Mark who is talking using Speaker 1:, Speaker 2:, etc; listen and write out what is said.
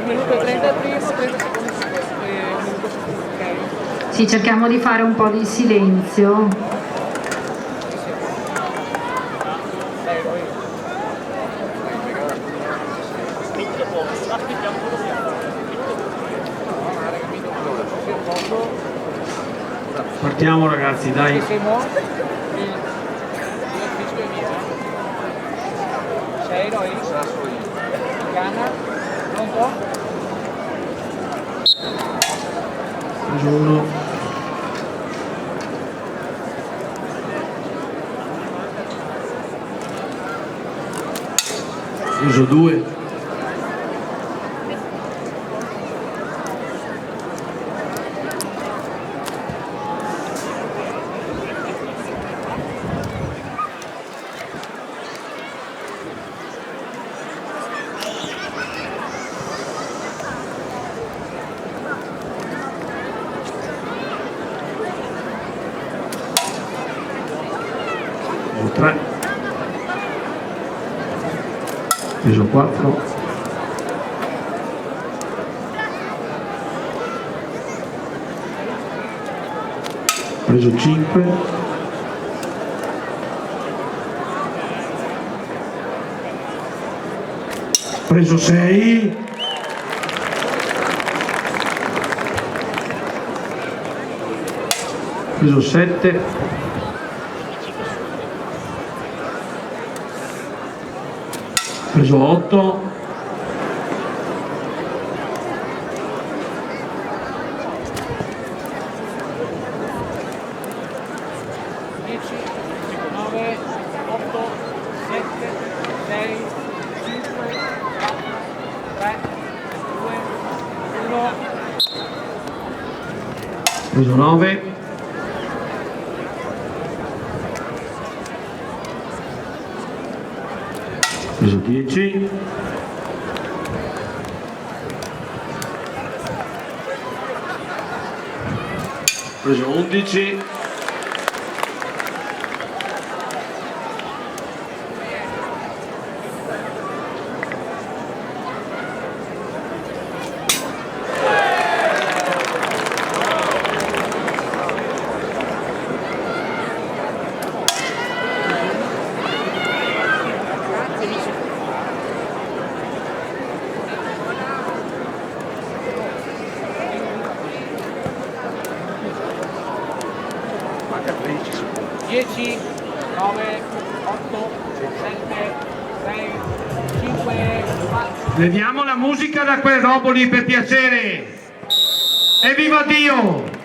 Speaker 1: minuto e 30 prima, 30 secondi minuto. Ok.
Speaker 2: Sì, cerchiamo di fare un po' di silenzio.
Speaker 3: Partiamo ragazzi, dai.
Speaker 1: Sei noi? Gana? Pronto?
Speaker 3: Preso uno. Preso due. Preso 3, preso 4, preso 5, preso 6, preso 7, preso 8,
Speaker 1: Dieci, 9, 8, 7, 6, 5, 4, 3, 2, 1.
Speaker 3: preso 9, preso 10, preso 11, manca 13 secondi.
Speaker 1: 10, 9, 8, 7, 6, 5, 4.
Speaker 3: Leviamo la musica da quel robo lì per piacere! E viva Dio!